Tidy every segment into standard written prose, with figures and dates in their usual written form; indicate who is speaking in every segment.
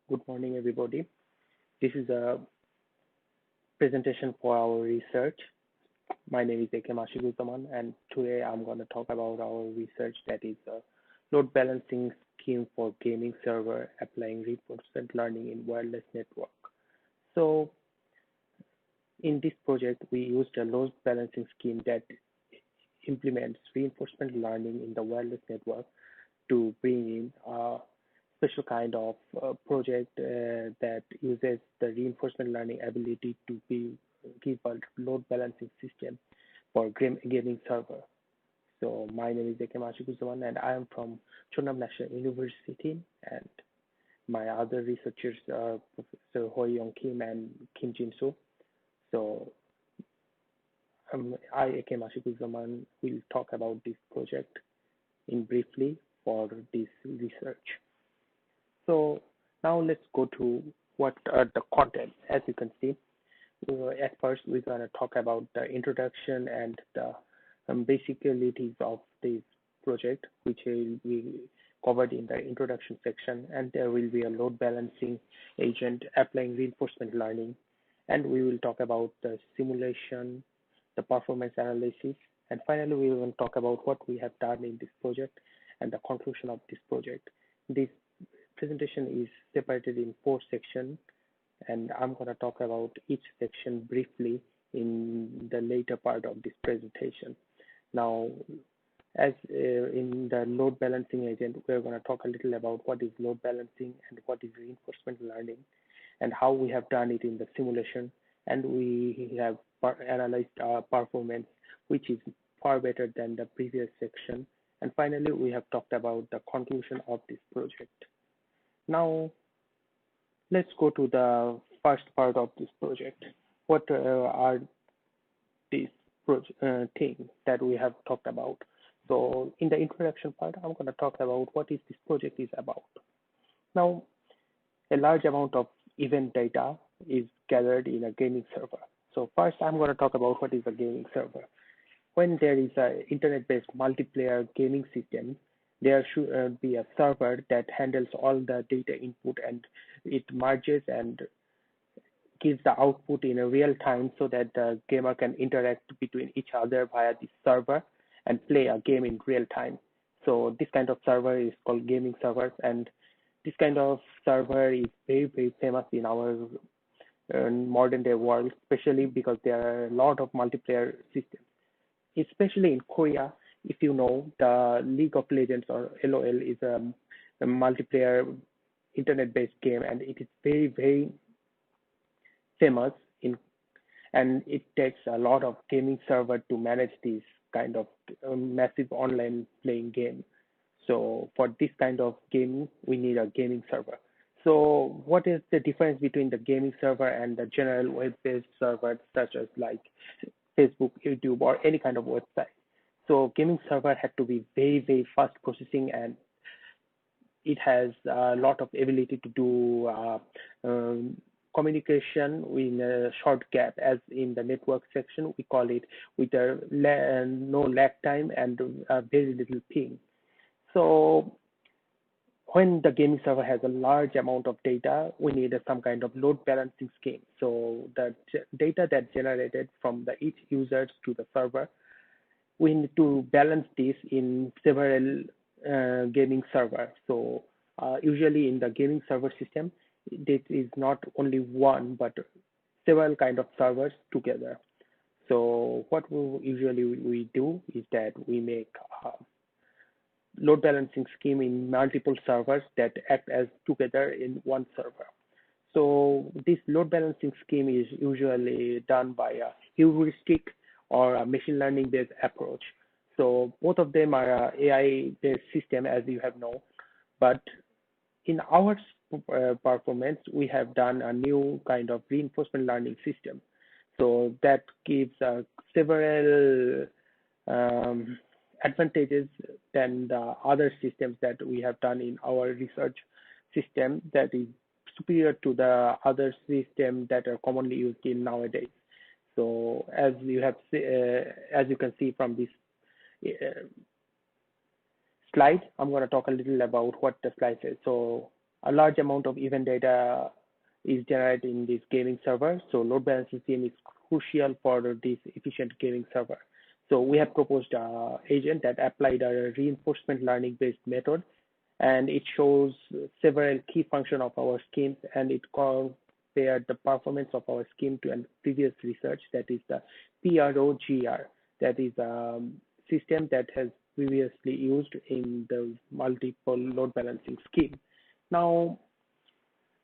Speaker 1: Good morning, everybody. This is a presentation for our research. My name is Ashiquzzaman, and today I'm going to talk about our research that is a load balancing scheme for gaming server applying reinforcement learning in wireless network. So, in this project, we used a load balancing scheme that implements reinforcement learning in the wireless network to bring in a special kind of project that uses the reinforcement learning ability to give a load balancing system for gaming server. So my name is Ashiquzzaman, and I am from Chonnam National University, and my other researchers are Professor Hye-Young and Jin-Sul. So I, Ashiquzzaman, will talk about this project in briefly for this research. So now let's go to what are the content. As you can see, at first we're going to talk about the introduction and the basicalities of this project, which will be covered in the introduction section, and there will be a load balancing agent applying reinforcement learning, and we will talk about the simulation, the performance analysis, and finally we will talk about what we have done in this project and the conclusion of this project. This presentation is separated in 4 sections, and I'm going to talk about each section briefly in the later part of this presentation. Now, as in the load balancing agent, we're going to talk a little about what is load balancing and what is reinforcement learning and how we have done it in the simulation, and we have analyzed our performance, which is far better than the previous section. And finally, we have talked about the conclusion of this project. Now, let's go to the first part of this project. What are these things that we have talked about? So in the introduction part, I'm going to talk about what is this project is about. Now, a large amount of event data is gathered in a gaming server. So first, I'm going to talk about what is a gaming server. When there is an internet-based multiplayer gaming system, there should be a server that handles all the data input, and it merges and gives the output in a real time so that the gamer can interact between each other via this server and play a game in real time. So this kind of server is called gaming servers, and this kind of server is very, very famous in our modern day world, especially because there are a lot of multiplayer systems. Especially in Korea, if you know, the League of Legends or LOL is a multiplayer internet-based game, and it is very, very famous and it takes a lot of gaming server to manage this kind of massive online playing game. So for this kind of gaming, we need a gaming server. So what is the difference between the gaming server and the general web-based server, such as like Facebook, YouTube, or any kind of website? So gaming server had to be very, very fast processing, and it has a lot of ability to do communication in a short gap, as in the network section we call it, with no lag time and very little ping. So when the gaming server has a large amount of data, we need some kind of load balancing scheme. So the data that generated from each users to the server, we need to balance this in several gaming servers. So usually in the gaming server system, it is not only one but several kind of servers together. So what we do is that we make load balancing scheme in multiple servers that act as together in one server. So this load balancing scheme is usually done by a heuristic or a machine learning based approach. So both of them are AI based system, as you have known, but in our performance, we have done a new kind of reinforcement learning system. So that gives several advantages than the other systems that we have done in our research system that is superior to the other systems that are commonly used in nowadays. So as you can see from this slide, I'm going to talk a little about what the slide says. So a large amount of event data is generated in this gaming server. So load balancing scheme is crucial for this efficient gaming server. So we have proposed an agent that applied a reinforcement learning based method, and it shows several key functions of our schemes, and it compared the performance of our scheme to a previous research, that is the PROGR, that is a system that has previously used in the multiple load balancing scheme. Now,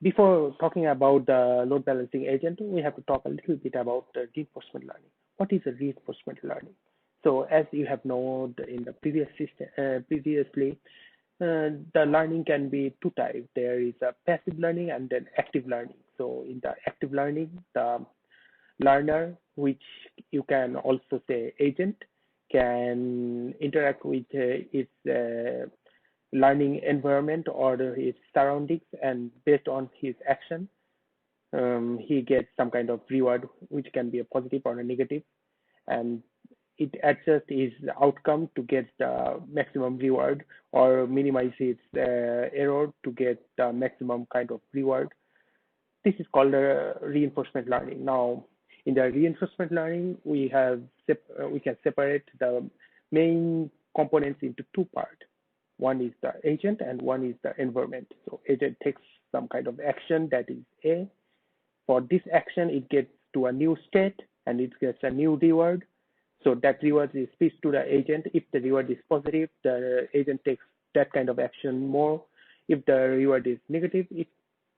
Speaker 1: before talking about the load balancing agent, we have to talk a little bit about the reinforcement learning. What is a reinforcement learning? So as you have known in the previous system, previously, the learning can be two types. There is a passive learning and then active learning. So in the active learning, the learner, which you can also say agent, can interact with its learning environment or his surroundings, and based on his action, he gets some kind of reward, which can be a positive or a negative, and it adjusts his outcome to get the maximum reward or minimize his error to get the maximum kind of reward. This is called reinforcement learning. Now, in the reinforcement learning, we can separate the main components into two parts. One is the agent and one is the environment. So agent takes some kind of action, that is A. For this action, it gets to a new state and it gets a new reward. So that reward is pitched to the agent. If the reward is positive, the agent takes that kind of action more. If the reward is negative, it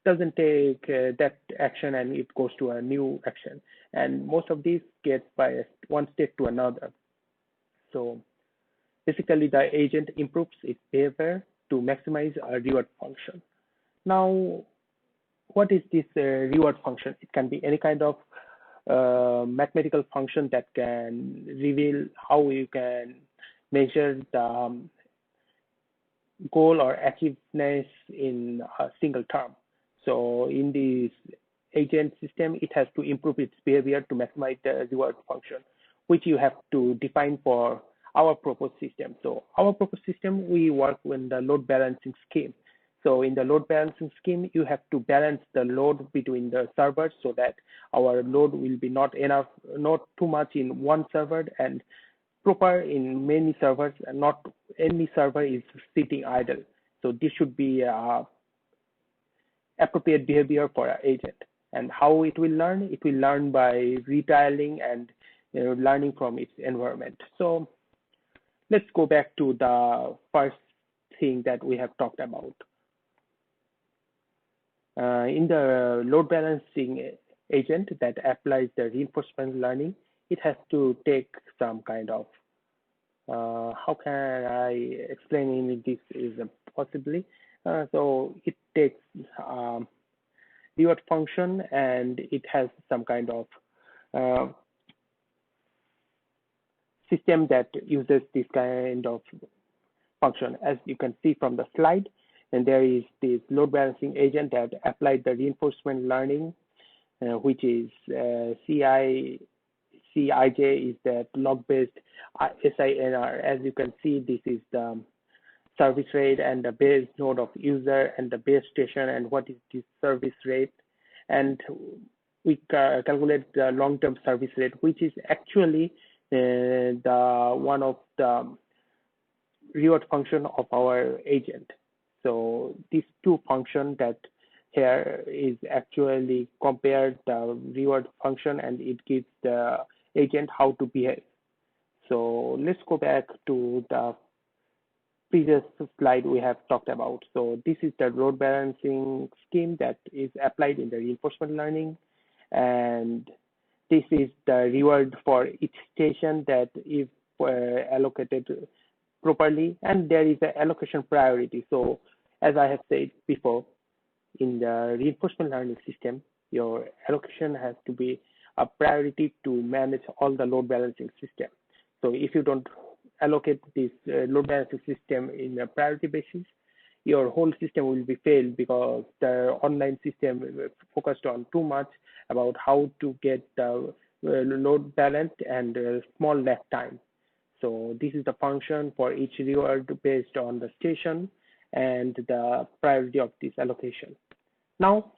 Speaker 1: doesn't take that action and it goes to a new action. And most of these get by one state to another. So basically, the agent improves its behavior to maximize a reward function. Now, what is this reward function? It can be any kind of mathematical function that can reveal how you can measure the goal or achievedness in a single term. So in this agent system, it has to improve its behavior to maximize the reward function, which you have to define for our proposed system. So our proposed system, we work with the load balancing scheme. So in the load balancing scheme, you have to balance the load between the servers so that our load will be not too much in one server and proper in many servers, and not any server is sitting idle. So this should be appropriate behavior for an agent. And how it will learn? It will learn by retiling and learning from its environment. So let's go back to the first thing that we have talked about. In the load balancing agent that applies the reinforcement learning, it has to take some kind of, how can I explain this is possibly? So it takes reward function and it has some kind of system that uses this kind of function, as you can see from the slide. And there is this load balancing agent that applied the reinforcement learning, which is CIJ is that log-based SINR. As you can see, this is the service rate and the base node of user and the base station and what is the service rate. And we calculate the long-term service rate, which is actually the one of the reward function of our agent. So these two functions that here is actually compared the reward function and it gives the agent how to behave. So let's go back to the previous slide we have talked about. So this is the load balancing scheme that is applied in the reinforcement learning, and this is the reward for each station that is allocated properly, and there is an allocation priority. So as I have said before, in the reinforcement learning system, your allocation has to be a priority to manage all the load balancing system. So if you don't allocate this load balancing system in a priority basis, your whole system will be failed, because the online system focused on too much about how to get the load balanced and small left time. So this is the function for each reward based on the station, and the priority of this allocation. Now,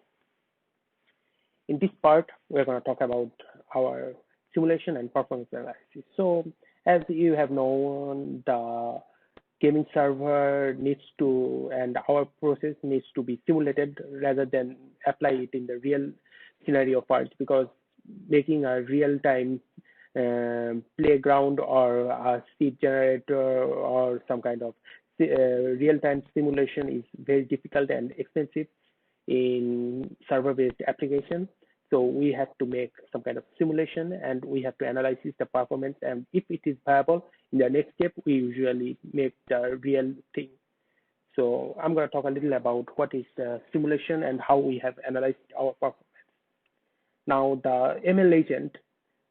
Speaker 1: in this part, we're going to talk about our simulation and performance analysis. So, as you have known, the gaming server needs to, and our process needs to be simulated rather than apply it in the real scenario first, because making a real-time playground or a seed generator or some kind of real-time simulation is very difficult and expensive in server-based application. So we have to make some kind of simulation, and we have to analyze the performance, and if it is viable, in the next step, we usually make the real thing. So I'm going to talk a little about what is the simulation and how we have analyzed our performance. Now, the ML agent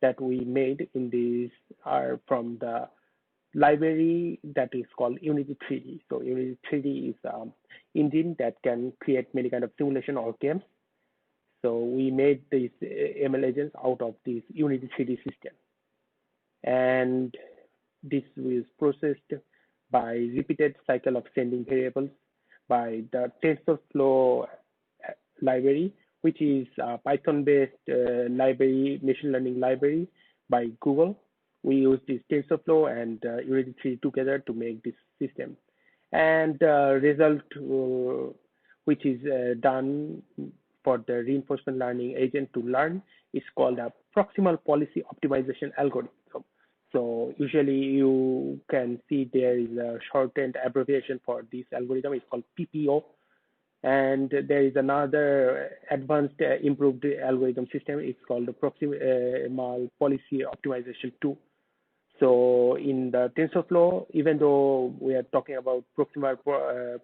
Speaker 1: that we made in these are from the library that is called Unity 3D. So Unity 3D is an engine that can create many kind of simulation or games. So we made these ML agents out of this Unity 3D system. And this was processed by repeated cycle of sending variables by the TensorFlow library, which is a Python-based library, machine learning library by Google. We use this TensorFlow and Unity 3D together to make this system. And the result, which is done for the reinforcement learning agent to learn, is called a proximal policy optimization algorithm. So usually you can see there is a shortened abbreviation for this algorithm. It's called PPO. And there is another advanced improved algorithm system. It's called the proximal policy optimization 2. So in the TensorFlow, even though we are talking about proximal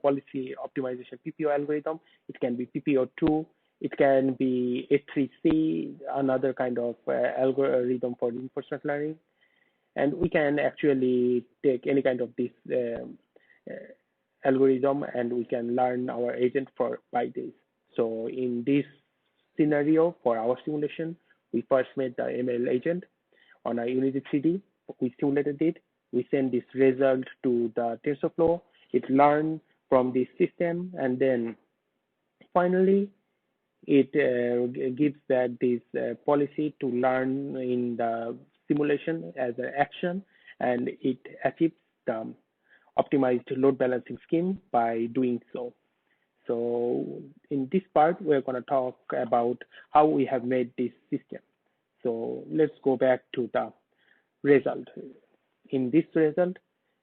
Speaker 1: policy optimization PPO algorithm, it can be PPO2, it can be A3C, another kind of algorithm for reinforcement learning. And we can actually take any kind of this algorithm, and we can learn our agent by this. So in this scenario for our simulation, we first made the ML agent on a Unity 3D. We simulated it. We send this result to the TensorFlow. It learned from this system, and then finally it gives that this policy to learn in the simulation as an action, and it achieves the optimized load balancing scheme by doing so. So in this part, we're going to talk about how we have made this system. So let's go back to the result. In this result,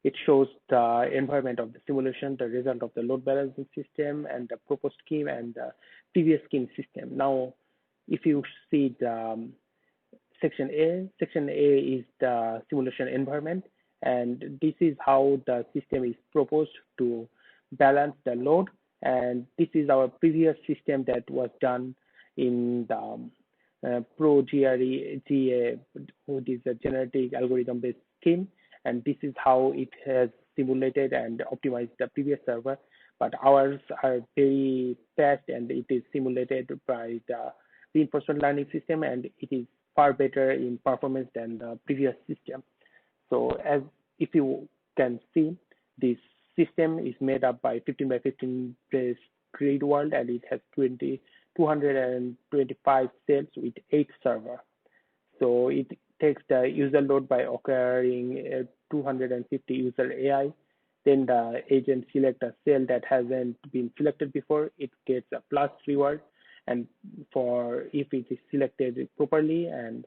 Speaker 1: it shows the environment of the simulation, the result of the load balancing system, and the proposed scheme and the previous scheme system. Now, if you see the section A is the simulation environment, and this is how the system is proposed to balance the load. And this is our previous system that was done in the GA, which is a genetic algorithm-based scheme. And this is how it has simulated and optimized the previous server. But ours are very fast, and it is simulated by the reinforcement learning system, and it is far better in performance than the previous system. So as if you can see, this system is made up by 15 by 15 place grid world, and it has 225 cells with 8 servers. So it takes the user load by occurring 250 user AI. Then the agent select a cell that hasn't been selected before. It gets a plus reward, and for if it is selected properly, and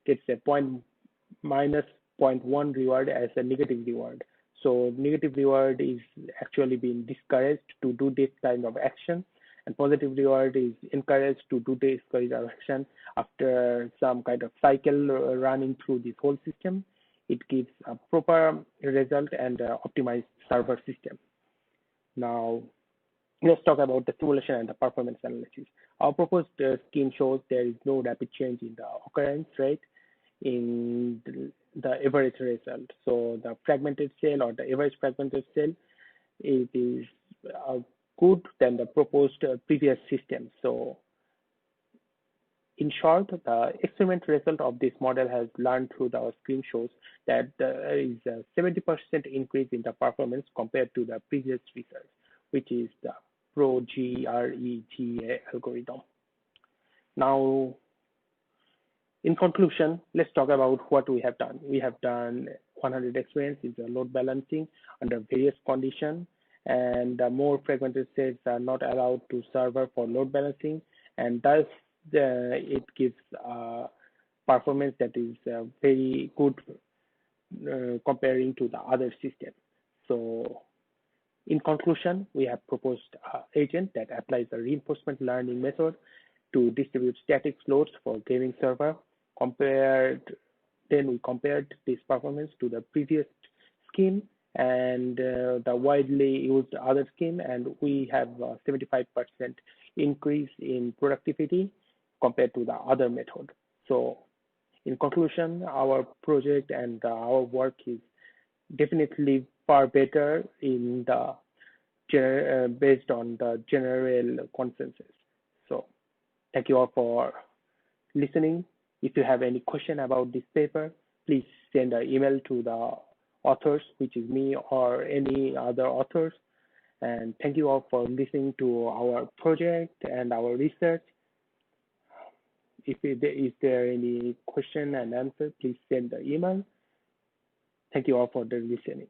Speaker 1: gets a minus 0.1 reward as a negative reward. So negative reward is actually being discouraged to do this kind of action, and positive reward is encouraged to do this kind of action. After some kind of cycle running through this whole system, it gives a proper result and optimized server system. Now, let's talk about the simulation and the performance analysis. Our proposed scheme shows there is no rapid change in the occurrence rate in the average result. So the fragmented cell or the average fragmented cell, it is good than the proposed previous system. So in short, the experiment result of this model has learned through the screen shows that there is a 70% increase in the performance compared to the previous research, which is the PROGREGA algorithm. Now, in conclusion, let's talk about what we have done. We have done 100 experiments in the load balancing under various conditions, and more fragmented sets are not allowed to server for load balancing, and thus it gives performance that is very good comparing to the other system. So in conclusion, we have proposed an agent that applies a reinforcement learning method to distribute static loads for gaming server. Then we compared this performance to the previous scheme and the widely used other scheme, and we have a 75% increase in productivity compared to the other method. So in conclusion, our project and our work is definitely far better in the based on the general consensus. So thank you all for listening. If you have any question about this paper, please send an email to the authors, which is me or any other authors. And thank you all for listening to our project and our research. If there any question and answer, please send the email. Thank you all for the listening.